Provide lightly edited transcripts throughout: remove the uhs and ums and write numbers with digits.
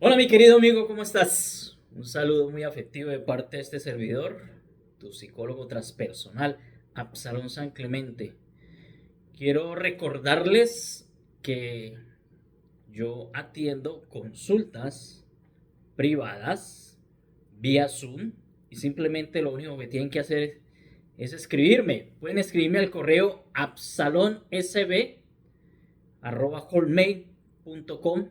Hola mi querido amigo, ¿cómo estás? Un saludo muy afectivo de parte de este servidor, tu psicólogo transpersonal, Absalón San Clemente. Quiero recordarles que yo atiendo consultas privadas vía Zoom y simplemente lo único que tienen que hacer es escribirme. Pueden escribirme al correo absalonsb@hotmail.com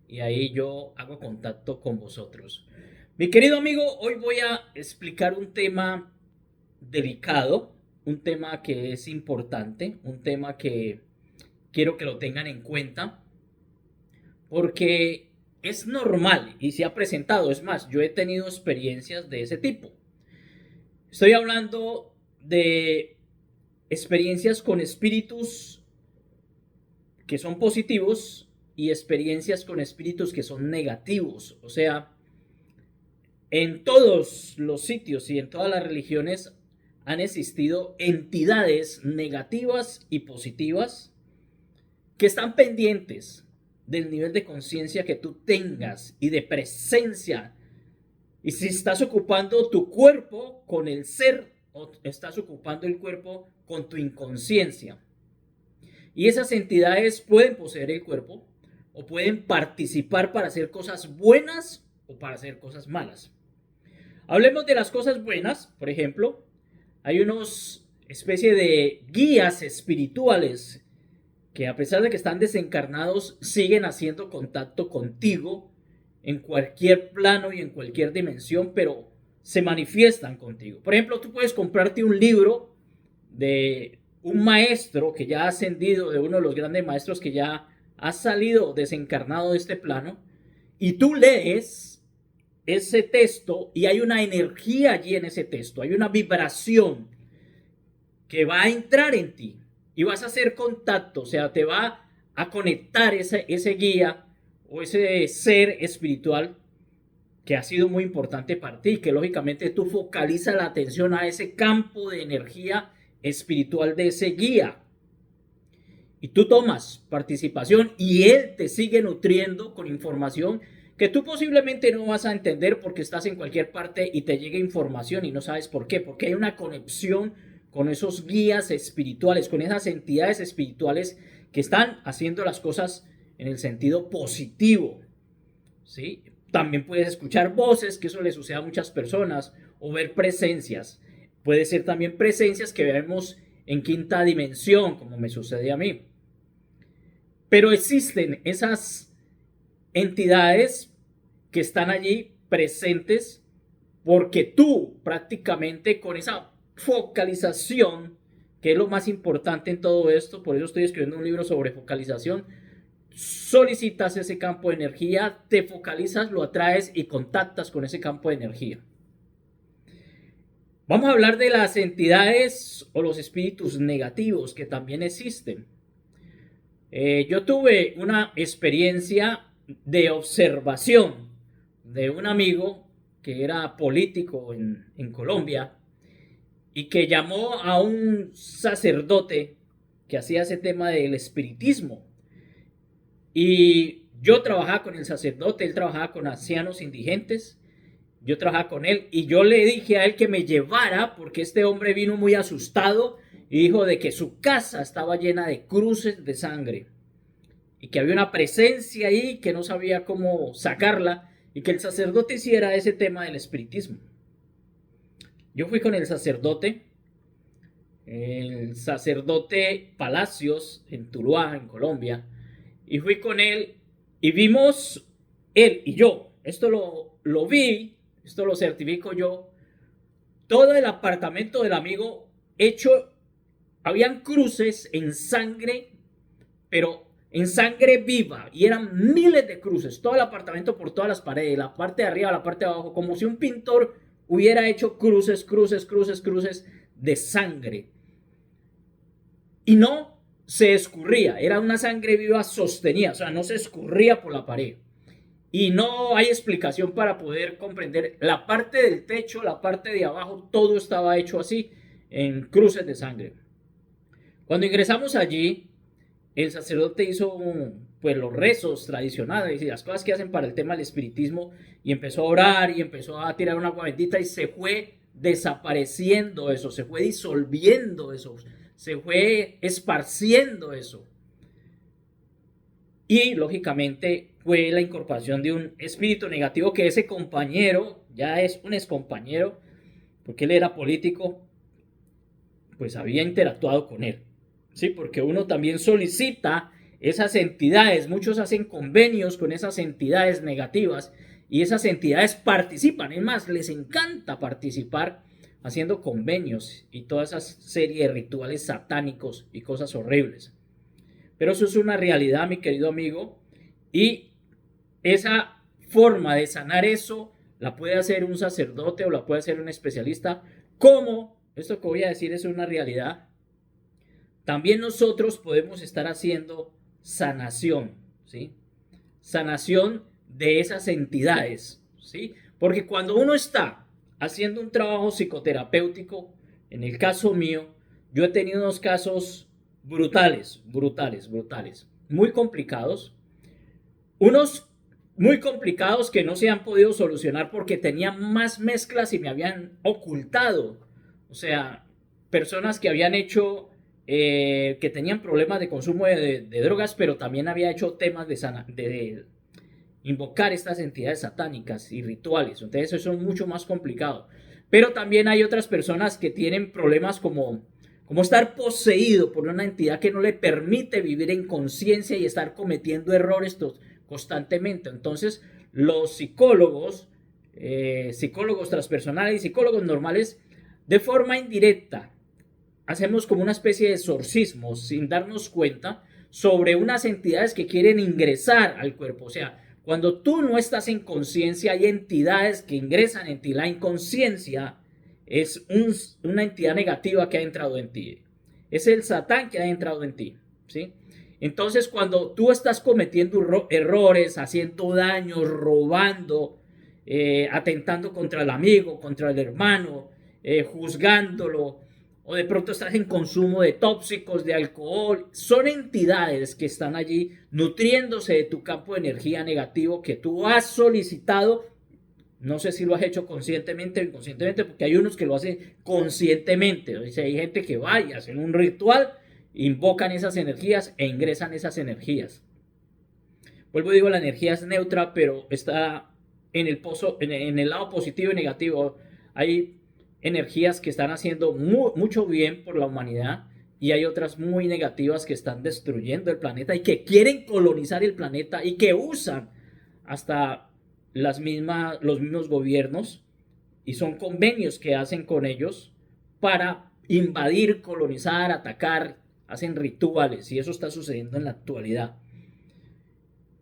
y ahí yo hago contacto con vosotros. Mi querido amigo, hoy voy a explicar un tema delicado, un tema que es importante, un tema que quiero que lo tengan en cuenta, porque es normal y se ha presentado, es más, yo he tenido experiencias de ese tipo. Estoy hablando de experiencias con espíritus que son positivos y experiencias con espíritus que son negativos. O sea, en todos los sitios y en todas las religiones han existido entidades negativas y positivas que están pendientes del nivel de conciencia que tú tengas y de presencia. Y si estás ocupando tu cuerpo con el ser o estás ocupando el cuerpo con tu inconsciencia. Y esas entidades pueden poseer el cuerpo o pueden participar para hacer cosas buenas o para hacer cosas malas. Hablemos de las cosas buenas, por ejemplo, hay unos especie de guías espirituales que a pesar de que están desencarnados siguen haciendo contacto contigo en cualquier plano y en cualquier dimensión, pero se manifiestan contigo. Por ejemplo, tú puedes comprarte un libro de un maestro que ya ha ascendido, de uno de los grandes maestros que ya ha salido desencarnado de este plano, y tú lees ese texto y hay una energía allí en ese texto, hay una vibración que va a entrar en ti y vas a hacer contacto, o sea, te va a conectar ese guía o ese ser espiritual que ha sido muy importante para ti, que lógicamente tú focalizas la atención a ese campo de energía espiritual de ese guía y tú tomas participación y él te sigue nutriendo con información que tú posiblemente no vas a entender porque estás en cualquier parte y te llega información y no sabes por qué, porque hay una conexión con esos guías espirituales, con esas entidades espirituales que están haciendo las cosas en el sentido positivo, ¿sí? También puedes escuchar voces, que eso le sucede a muchas personas, o ver presencias. Puede ser también presencias que vemos en quinta dimensión, como me sucede a mí. Pero existen esas entidades que están allí presentes porque tú prácticamente con esa focalización, que es lo más importante en todo esto, por eso estoy escribiendo un libro sobre focalización, solicitas ese campo de energía, te focalizas, lo atraes y contactas con ese campo de energía. Vamos a hablar de las entidades o los espíritus negativos que también existen. Yo tuve una experiencia de observación de un amigo que era político en Colombia y que llamó a un sacerdote que hacía ese tema del espiritismo. Y yo trabajaba con el sacerdote, él trabajaba con ancianos indigentes, yo trabajaba con él y yo le dije a él que me llevara porque este hombre vino muy asustado y dijo de que su casa estaba llena de cruces de sangre y que había una presencia ahí que no sabía cómo sacarla y que el sacerdote hiciera ese tema del espiritismo. Yo fui con el sacerdote Palacios en Tuluá, en Colombia, y fui con él y vimos, él y yo, esto lo vi, esto lo certifico yo, todo el apartamento del amigo hecho, habían cruces en sangre, pero en sangre viva, y eran miles de cruces, todo el apartamento por todas las paredes, la parte de arriba, la parte de abajo, como si un pintor hubiera hecho cruces, cruces, cruces, cruces de sangre. Y no se escurría, era una sangre viva sostenida, o sea, no se escurría por la pared. Y no hay explicación para poder comprender la parte del techo, la parte de abajo, todo estaba hecho así, en cruces de sangre. Cuando ingresamos allí, el sacerdote hizo pues los rezos tradicionales y las cosas que hacen para el tema del espiritismo y empezó a orar y empezó a tirar una agua bendita y se fue desapareciendo eso, se fue disolviendo eso, se fue esparciendo eso. Y lógicamente fue la incorporación de un espíritu negativo que ese compañero, ya es un excompañero, porque él era político, pues había interactuado con él. Sí, porque uno también solicita esas entidades, muchos hacen convenios con esas entidades negativas y esas entidades participan, es más, les encanta participar haciendo convenios y toda esa serie de rituales satánicos y cosas horribles. Pero eso es una realidad, mi querido amigo, y esa forma de sanar eso la puede hacer un sacerdote o la puede hacer un especialista. ¿Cómo? Esto que voy a decir es una realidad. También nosotros podemos estar haciendo sanación, ¿sí? Sanación de esas entidades, ¿sí? Porque cuando uno está haciendo un trabajo psicoterapéutico, en el caso mío, yo he tenido unos casos brutales, muy complicados, unos muy complicados que no se han podido solucionar porque tenían más mezclas y me habían ocultado, o sea, personas que habían hecho que tenían problemas de consumo de drogas, pero también había hecho temas de invocar estas entidades satánicas y rituales. Entonces eso es mucho más complicado. Pero también hay otras personas que tienen problemas como estar poseído por una entidad que no le permite vivir en conciencia y estar cometiendo errores constantemente. Entonces los psicólogos, psicólogos transpersonales y psicólogos normales, de forma indirecta, hacemos como una especie de exorcismo sin darnos cuenta sobre unas entidades que quieren ingresar al cuerpo. O sea, cuando tú no estás en conciencia, hay entidades que ingresan en ti. La inconsciencia es una entidad negativa que ha entrado en ti. Es el Satán que ha entrado en ti, ¿sí? Entonces, cuando tú estás cometiendo errores, haciendo daño, robando, atentando contra el amigo, contra el hermano, juzgándolo, o de pronto estás en consumo de tóxicos, de alcohol, son entidades que están allí nutriéndose de tu campo de energía negativo que tú has solicitado. No sé si lo has hecho conscientemente o inconscientemente, porque hay unos que lo hacen conscientemente. O sea, hay gente que va y hacen un ritual, invocan esas energías e ingresan esas energías. Vuelvo y digo, la energía es neutra, pero está en el lado positivo y negativo. Hay energías que están haciendo mucho bien por la humanidad y hay otras muy negativas que están destruyendo el planeta y que quieren colonizar el planeta y que usan hasta los mismos gobiernos y son convenios que hacen con ellos para invadir, colonizar, atacar, hacen rituales y eso está sucediendo en la actualidad.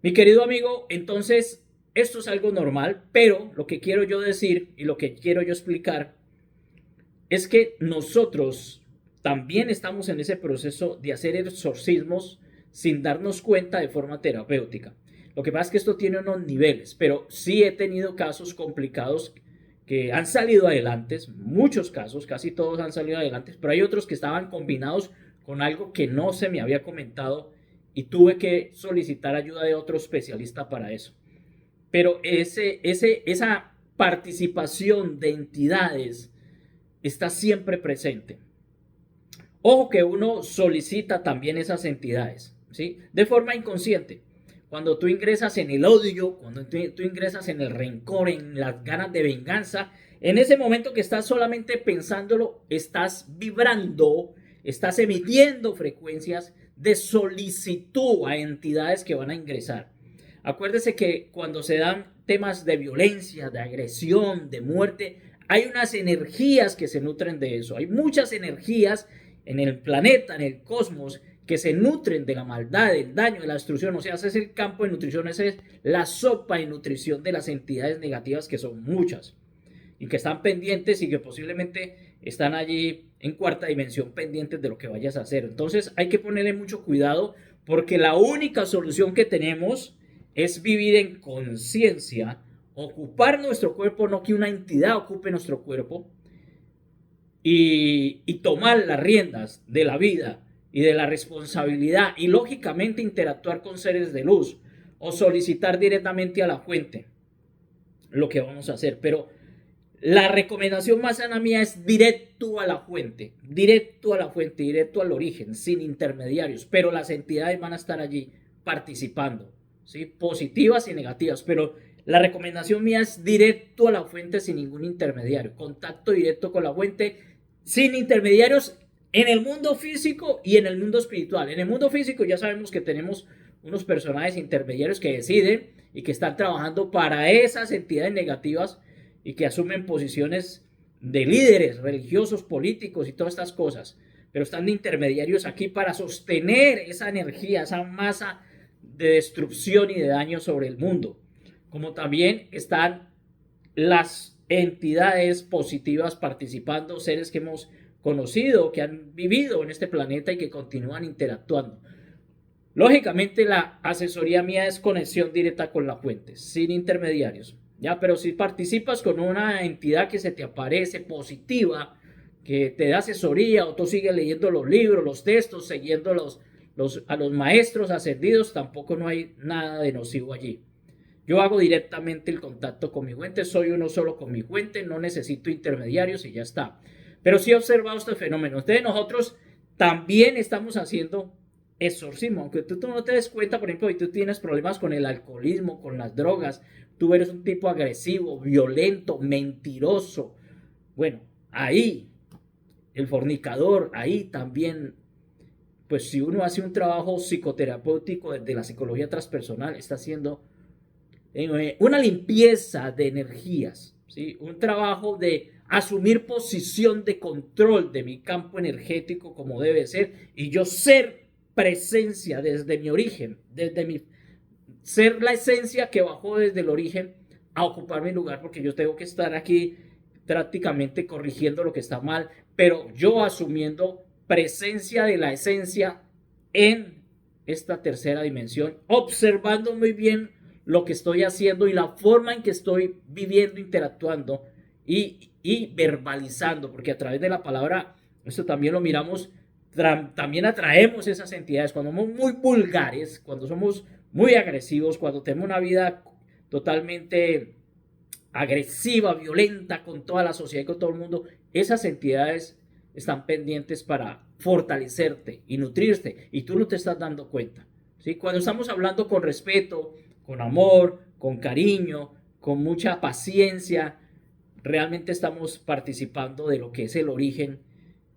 Mi querido amigo, entonces esto es algo normal, pero lo que quiero yo decir y lo que quiero yo explicar es que nosotros también estamos en ese proceso de hacer exorcismos sin darnos cuenta de forma terapéutica. Lo que pasa es que esto tiene unos niveles, pero sí he tenido casos complicados que han salido adelante, muchos casos, casi todos han salido adelante, pero hay otros que estaban combinados con algo que no se me había comentado y tuve que solicitar ayuda de otro especialista para eso. Pero esa participación de entidades está siempre presente. Ojo que uno solicita también esas entidades, ¿sí? De forma inconsciente. Cuando tú ingresas en el odio, cuando tú ingresas en el rencor, en las ganas de venganza, en ese momento que estás solamente pensándolo, estás vibrando, estás emitiendo frecuencias de solicitud a entidades que van a ingresar. Acuérdese que cuando se dan temas de violencia, de agresión, de muerte, hay unas energías que se nutren de eso. Hay muchas energías en el planeta, en el cosmos, que se nutren de la maldad, del daño, de la destrucción. O sea, ese es el campo de nutrición, esa es la sopa de nutrición de las entidades negativas, que son muchas y que están pendientes y que posiblemente están allí en cuarta dimensión pendientes de lo que vayas a hacer. Entonces hay que ponerle mucho cuidado porque la única solución que tenemos es vivir en conciencia, ocupar nuestro cuerpo, no que una entidad ocupe nuestro cuerpo, y tomar las riendas de la vida y de la responsabilidad y lógicamente interactuar con seres de luz o solicitar directamente a la fuente lo que vamos a hacer. Pero la recomendación más sana mía es directo a la fuente, directo al origen, sin intermediarios, pero las entidades van a estar allí participando, ¿sí? Positivas y negativas, pero la recomendación mía es directo a la fuente sin ningún intermediario, contacto directo con la fuente sin intermediarios en el mundo físico y en el mundo espiritual. En el mundo físico ya sabemos que tenemos unos personajes intermediarios que deciden y que están trabajando para esas entidades negativas y que asumen posiciones de líderes religiosos, políticos y todas estas cosas, pero están de intermediarios aquí para sostener esa energía, esa masa de destrucción y de daño sobre el mundo. Como también están las entidades positivas participando, seres que hemos conocido, que han vivido en este planeta y que continúan interactuando. Lógicamente la asesoría mía es conexión directa con la fuente, sin intermediarios. Ya, pero si participas con una entidad que se te aparece positiva, que te da asesoría o tú sigues leyendo los libros, los textos, siguiendo a los maestros ascendidos, tampoco no hay nada de nocivo allí. Yo hago directamente el contacto con mi fuente, soy uno solo con mi fuente, no necesito intermediarios y ya está. Pero sí he observado este fenómeno. Entonces nosotros también estamos haciendo exorcismo, aunque tú no te des cuenta, por ejemplo, si tú tienes problemas con el alcoholismo, con las drogas, tú eres un tipo agresivo, violento, mentiroso. Bueno, ahí, el fornicador, ahí también, pues si uno hace un trabajo psicoterapéutico desde la psicología transpersonal, está haciendo una limpieza de energías, ¿sí? Un trabajo de asumir posición de control de mi campo energético como debe ser y yo ser presencia desde mi origen, desde mi ser la esencia que bajó desde el origen a ocupar mi lugar, porque yo tengo que estar aquí prácticamente corrigiendo lo que está mal, pero yo asumiendo presencia de la esencia en esta tercera dimensión, observando muy bien lo que estoy haciendo y la forma en que estoy viviendo, interactuando y verbalizando, porque a través de la palabra, esto también lo miramos, también atraemos esas entidades. Cuando somos muy vulgares, cuando somos muy agresivos, cuando tenemos una vida totalmente agresiva, violenta con toda la sociedad y con todo el mundo, esas entidades están pendientes para fortalecerte y nutrirte y tú no te estás dando cuenta, ¿sí? Cuando estamos hablando con respeto, con amor, con cariño, con mucha paciencia, realmente estamos participando de lo que es el origen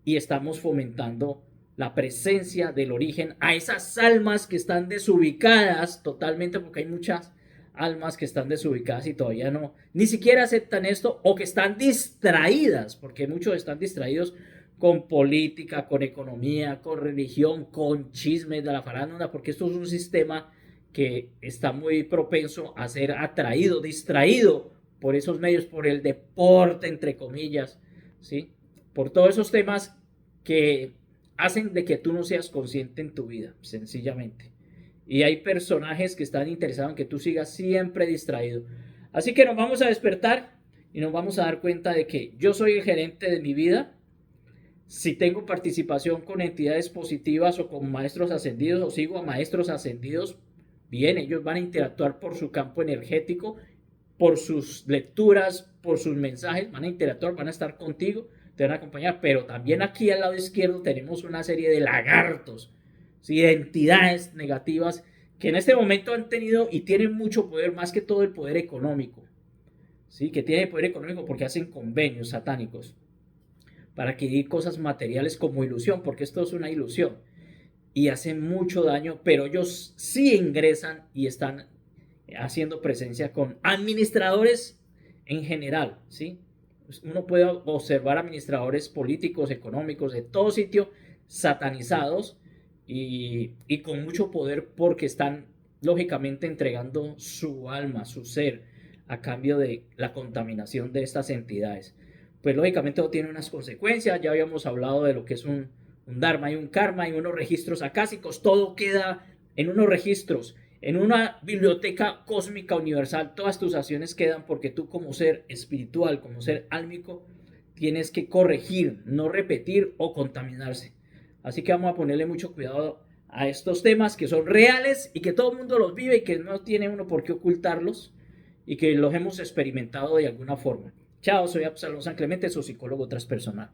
y estamos fomentando la presencia del origen a esas almas que están desubicadas totalmente, porque hay muchas almas que están desubicadas y todavía no, ni siquiera aceptan esto, o que están distraídas, porque muchos están distraídos con política, con economía, con religión, con chismes de la farándula, porque esto es un sistema que está muy propenso a ser atraído, distraído por esos medios, por el deporte, entre comillas, ¿sí? Por todos esos temas que hacen de que tú no seas consciente en tu vida, sencillamente. Y hay personajes que están interesados en que tú sigas siempre distraído. Así que nos vamos a despertar y nos vamos a dar cuenta de que yo soy el gerente de mi vida. Si tengo participación con entidades positivas o con maestros ascendidos o sigo a maestros ascendidos, bien, ellos van a interactuar por su campo energético, por sus lecturas, por sus mensajes, van a interactuar, van a estar contigo, te van a acompañar, pero también aquí al lado izquierdo tenemos una serie de lagartos, ¿sí? De entidades negativas que en este momento han tenido y tienen mucho poder, más que todo el poder económico, ¿sí? Que tienen poder económico porque hacen convenios satánicos para adquirir cosas materiales como ilusión, porque esto es una ilusión y hacen mucho daño, pero ellos sí ingresan y están haciendo presencia con administradores en general, ¿sí? Uno puede observar administradores políticos, económicos, de todo sitio, satanizados y con mucho poder porque están lógicamente entregando su alma, su ser, a cambio de la contaminación de estas entidades. Pues lógicamente todo tiene unas consecuencias, ya habíamos hablado de lo que es un dharma y un karma y unos registros acásicos, todo queda en unos registros, en una biblioteca cósmica universal, todas tus acciones quedan porque tú como ser espiritual, como ser álmico, tienes que corregir, no repetir o contaminarse. Así que vamos a ponerle mucho cuidado a estos temas que son reales y que todo el mundo los vive y que no tiene uno por qué ocultarlos y que los hemos experimentado de alguna forma. Chao, soy Absalón San Clemente, su psicólogo transpersonal.